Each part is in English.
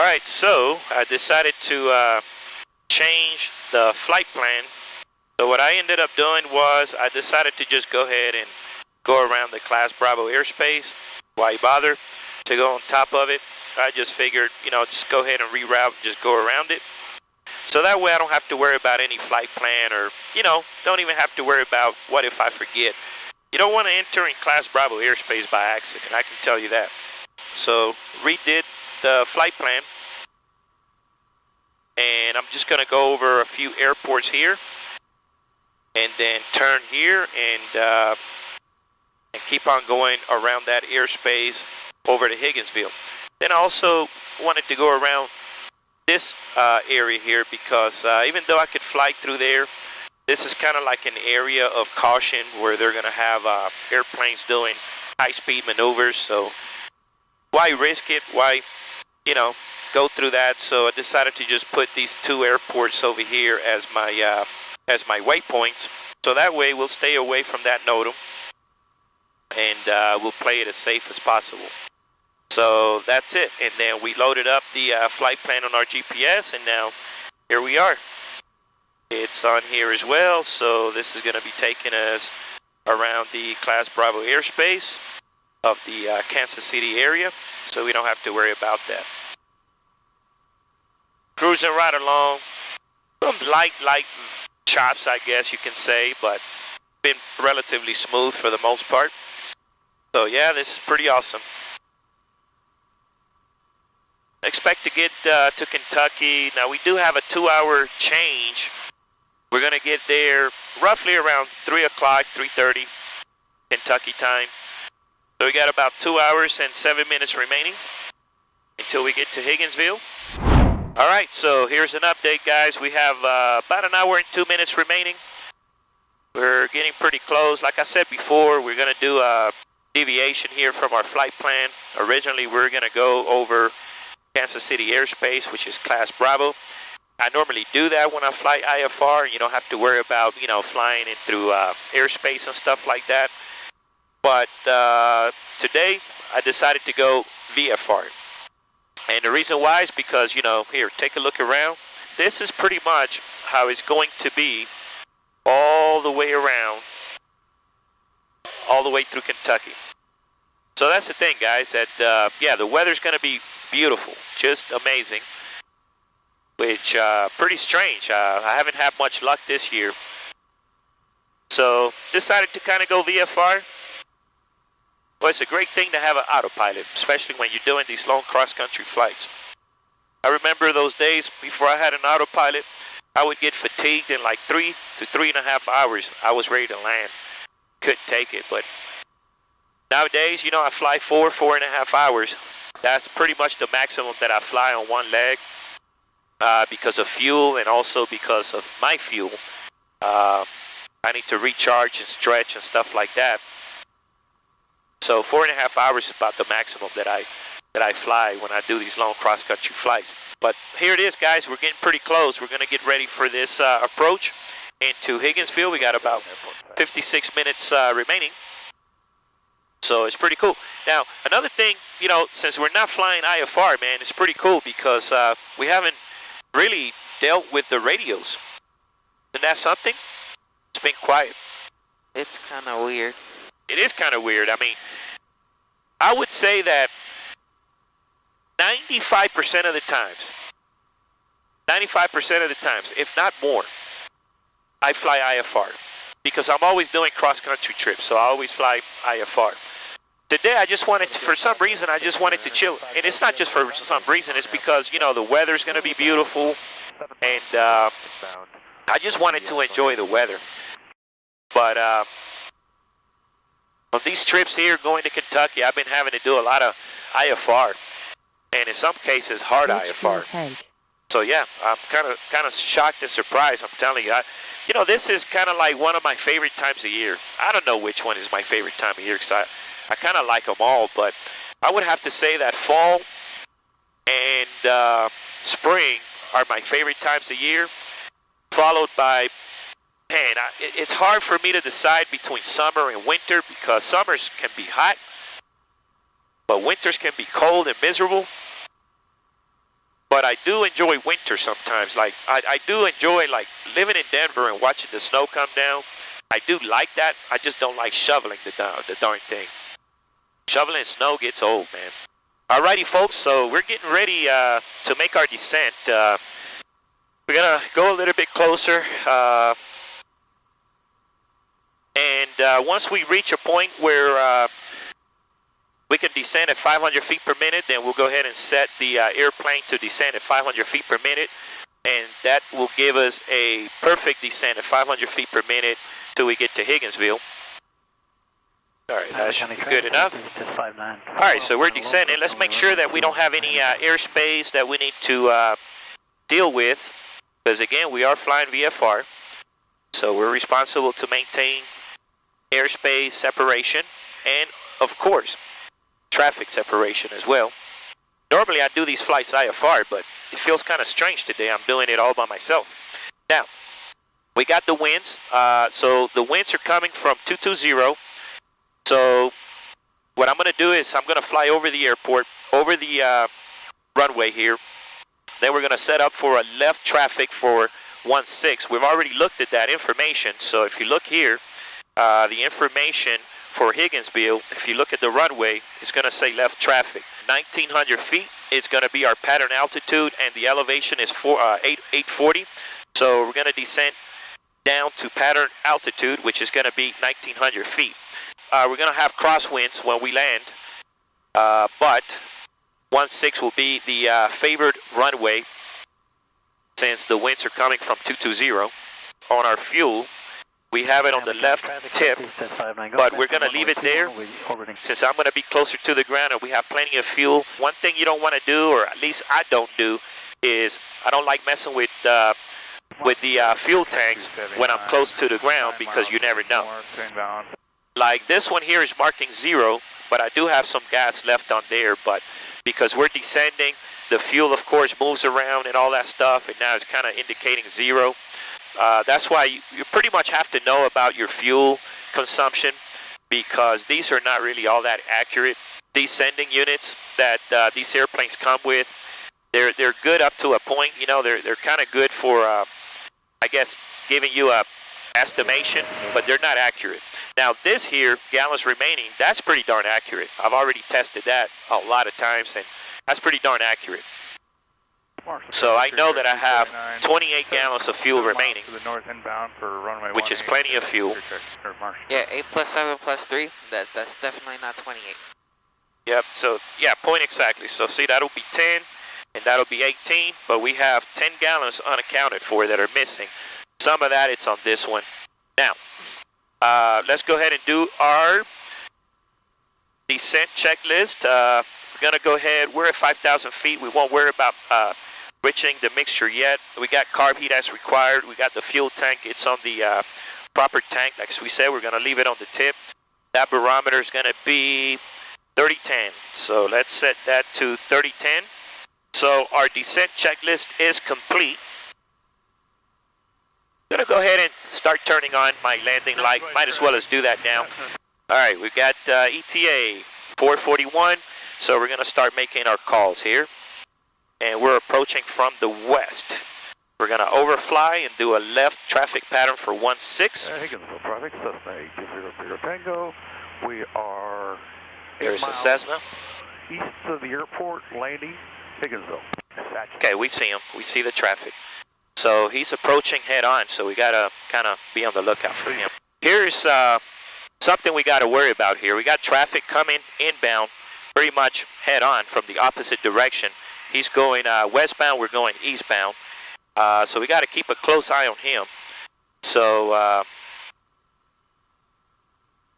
All right, so I decided to change the flight plan. So what I ended up doing was I decided to just go ahead and go around the Class Bravo airspace. Why bother to go on top of it? I just figured, just go ahead and reroute, just go around it. So that way I don't have to worry about any flight plan or, don't even have to worry about what if I forget. You don't want to enter in Class Bravo airspace by accident, I can tell you that. So redid the flight plan. And I'm just going to go over a few airports here. And then turn here and keep on going around that airspace over to Higginsville. Then I also wanted to go around this area here because even though I could fly through there, this is kind of like an area of caution where they're going to have airplanes doing high-speed maneuvers. So why risk it? Why, go through that? So I decided to just put these two airports over here as my waypoints. So that way we'll stay away from that NOTAM and we'll play it as safe as possible. So that's it. And then we loaded up the flight plan on our GPS, and now here we are. It's on here as well. So this is going to be taking us around the Class Bravo airspace of the Kansas City area, so we don't have to worry about that. Cruising right along. Some light chops, I guess you can say, but been relatively smooth for the most part. So yeah, this is pretty awesome. Expect to get to Kentucky. Now we do have a 2-hour change. We're going to get there roughly around 3 o'clock, 3:30 Kentucky time. So we got about 2 hours and 7 minutes remaining until we get to Higginsville. All right, so here's an update, guys. We have about an hour and 2 minutes remaining. We're getting pretty close. Like I said before, we're going to do a deviation here from our flight plan. Originally, we were going to go over Kansas City airspace, which is Class Bravo. I normally do that when I fly IFR. You don't have to worry about, flying in through airspace and stuff like that. But today, I decided to go VFR. And the reason why is because, here, take a look around. This is pretty much how it's going to be all the way around, all the way through Kentucky. So that's the thing, guys, that, yeah, the weather's going to be beautiful, just amazing, which, pretty strange. I haven't had much luck this year. So decided to kind of go VFR. Well, it's a great thing to have an autopilot, especially when you're doing these long cross-country flights. I remember those days before I had an autopilot, I would get fatigued in like 3 to 3.5 hours. I was ready to land. Couldn't take it, but nowadays, I fly 4.5 hours. That's pretty much the maximum that I fly on one leg because of fuel and also because of my fuel. I need to recharge and stretch and stuff like that. So 4.5 hours is about the maximum that I fly when I do these long cross-country flights. But here it is, guys. We're getting pretty close. We're going to get ready for this approach into Higginsville. We got about 56 minutes remaining. So it's pretty cool. Now, another thing, since we're not flying IFR, man, it's pretty cool because we haven't really dealt with the radios. Isn't that something? It's been quiet. It's kind of weird. It is kind of weird. I mean, I would say that 95% of the times, if not more, I fly IFR because I'm always doing cross-country trips, so I always fly IFR. Today, I just wanted to, for some reason, I just wanted to chill. And it's not just for some reason, it's because, the weather's going to be beautiful, and I just wanted to enjoy the weather. But on these trips here going to Kentucky, I've been having to do a lot of IFR, and in some cases, hard IFR. So yeah, I'm kind of shocked and surprised. I'm telling you, this is kind of like one of my favorite times of year. I don't know which one is my favorite time of year because I kind of like them all, but I would have to say that fall and spring are my favorite times of year, followed by, man, it's hard for me to decide between summer and winter because summers can be hot, but winters can be cold and miserable. but I do enjoy winter sometimes. Like I do enjoy like living in Denver and watching the snow come down. I do like that. I just don't like shoveling the darn thing. Shoveling snow gets old, man. Alrighty, folks. So we're getting ready to make our descent. We're gonna go a little bit closer, and once we reach a point where we can descend at 500 feet per minute, then we'll go ahead and set the airplane to descend at 500 feet per minute, and that will give us a perfect descent at 500 feet per minute till we get to Higginsville. All right, that should be good enough. All right, so we're descending. Let's make sure that we don't have any airspace that we need to deal with, because again, we are flying VFR, so we're responsible to maintain airspace separation and, of course, traffic separation as well. Normally I do these flights IFR, but it feels kind of strange today. I'm doing it all by myself. Now, we got the winds. So the winds are coming from 220. So what I'm going to do is I'm going to fly over the airport, over the runway here. Then we're going to set up for a left traffic for 16. We've already looked at that information. So if you look here, the information for Higginsville, if you look at the runway, it's going to say left traffic. 1,900 feet, it's going to be our pattern altitude, and the elevation is 840. So we're going to descend down to pattern altitude, which is going to be 1,900 feet. We're going to have crosswinds when we land, but 16 will be the favored runway since the winds are coming from 220. On our fuel, we have it on the left tip, but we're going to leave it there since I'm going to be closer to the ground and we have plenty of fuel. One thing you don't want to do, or at least I don't do, is I don't like messing with the fuel tanks when I'm close to the ground because you never know. Like this one here is marking 0, but I do have some gas left on there, but because we're descending, the fuel of course moves around and all that stuff, and now it's kind of indicating 0. That's why you pretty much have to know about your fuel consumption, because these are not really all that accurate. These sending units that these airplanes come with, they're good up to a point. You know, they're kind of good for, I guess, giving you a estimation, but they're not accurate. Now this here, gallons remaining, that's pretty darn accurate. I've already tested that a lot of times, and that's pretty darn accurate. So I know that I have 28 gallons of fuel remaining, which is plenty of fuel. Yeah, 8 plus 7 plus 3, that's definitely not 28. Yep, so yeah, point exactly. So see, that'll be 10, and that'll be 18, but we have 10 gallons unaccounted for that are missing. Some of that, it's on this one. Now, let's go ahead and do our descent checklist. We're going to go ahead, we're at 5,000 feet. We won't worry about enriching the mixture yet. We got carb heat as required. We got the fuel tank. It's on the proper tank. Like we said, we're going to leave it on the tip. That barometer is going to be 3010. So let's set that to 3010. So our descent checklist is complete. I'm going to go ahead and start turning on my landing light. Might as well as do that now. All right, we've got ETA 441. So we're going to start making our calls here. And we're approaching from the west. We're going to overfly and do a left traffic pattern for 16. Higginsville traffic, Cessna 820 Tango. We are There's a Cessna. East of the airport, landing Higginsville. Okay, we see him. We see the traffic. So he's approaching head on, so we got to kind of be on the lookout for him. Here's something we got to worry about here. We got traffic coming inbound pretty much head on from the opposite direction. He's going westbound, we're going eastbound. So we got to keep a close eye on him. So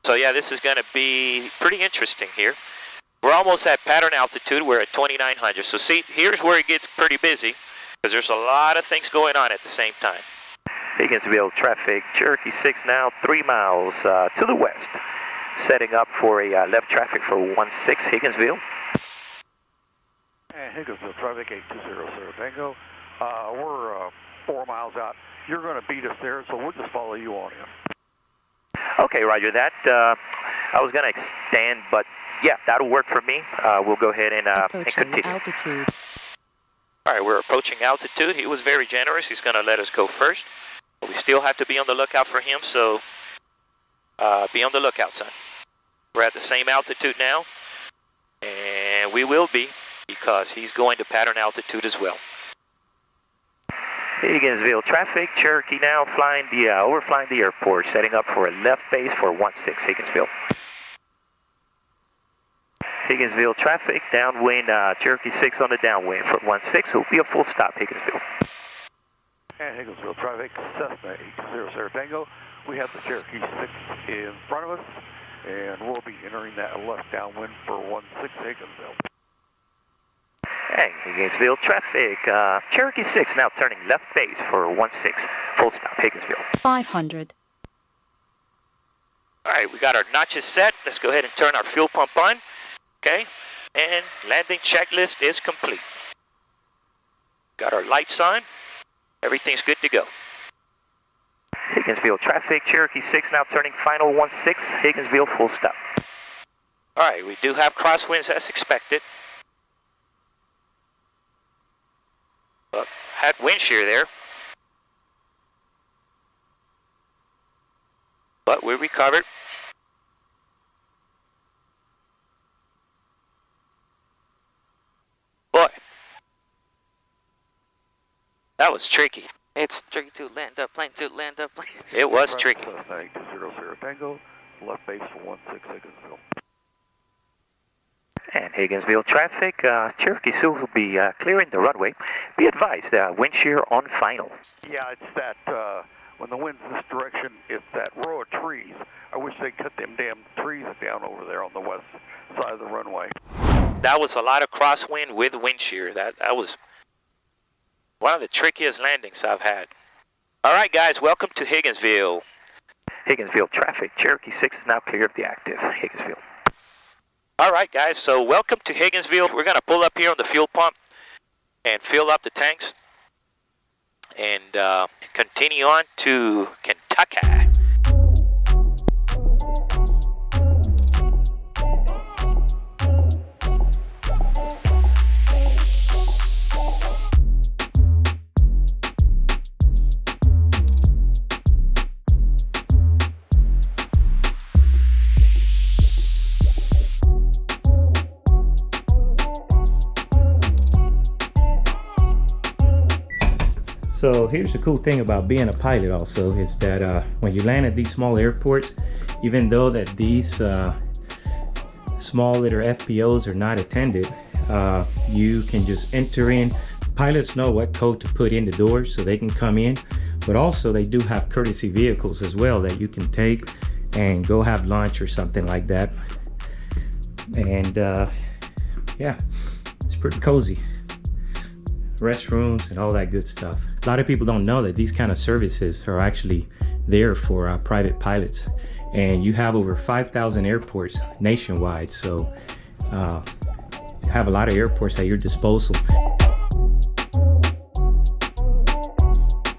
yeah, this is going to be pretty interesting here. We're almost at pattern altitude. We're at 2,900. So see, here's where it gets pretty busy, because there's a lot of things going on at the same time. Higginsville traffic, Cherokee 6 now 3 miles to the west. Setting up for a left traffic for 16 Higginsville. And Higginsville traffic 8200 Tango. We're 4 miles out. You're going to beat us there, so we'll just follow you on in. Okay, roger that. I was going to extend, but yeah, that'll work for me. We'll go ahead and continue. Altitude. All right, we're approaching altitude. He was very generous. He's going to let us go first. But we still have to be on the lookout for him, so be on the lookout, son. We're at the same altitude now, and we will be because he's going to pattern altitude as well. Higginsville traffic, Cherokee now flying overflying the airport, setting up for a left base for 16 Higginsville. Higginsville traffic, downwind, Cherokee 6 on the downwind for 16, will be a full stop, Higginsville. And Higginsville traffic, Cessna 800 Tango. We have the Cherokee 6 in front of us, and we'll be entering that left downwind for 16 Higginsville. Hey, Higginsville traffic, Cherokee 6 now turning left base for 16, full stop, Higginsville. 500. All right, we got our notches set. Let's go ahead and turn our fuel pump on. Okay, and landing checklist is complete. Got our lights on. Everything's good to go. Higginsville traffic, Cherokee 6 now turning final 16, Higginsville full stop. All right, we do have crosswinds as expected. Had wind shear there. But we recovered. Boy, that was tricky. It's tricky to land up plane, to land up plane. It was tricky. Cessna 800 Tango, left base for 16 Higginsville. And Higginsville traffic, Cherokee 6 will be clearing the runway. Be advised, wind shear on final. Yeah, it's that, when the wind's this direction, it's that row of trees. I wish they'd cut them damn trees down over there on the west side of the runway. That was a lot of crosswind with wind shear. That was one of the trickiest landings I've had. All right, guys, welcome to Higginsville. Higginsville traffic, Cherokee 6 is now clear of the active, Higginsville. All right, guys, so welcome to Higginsville. We're going to pull up here on the fuel pump and fill up the tanks and continue on to Kentucky. So here's the cool thing about being a pilot also is that when you land at these small airports, even though that these small little FBOs are not attended, you can just enter in. Pilots know what code to put in the doors so they can come in, but also they do have courtesy vehicles as well that you can take and go have lunch or something like that. And yeah, it's pretty cozy. Restrooms and all that good stuff. A lot of people don't know that these kind of services are actually there for private pilots, and you have over 5,000 airports nationwide, so you have a lot of airports at your disposal.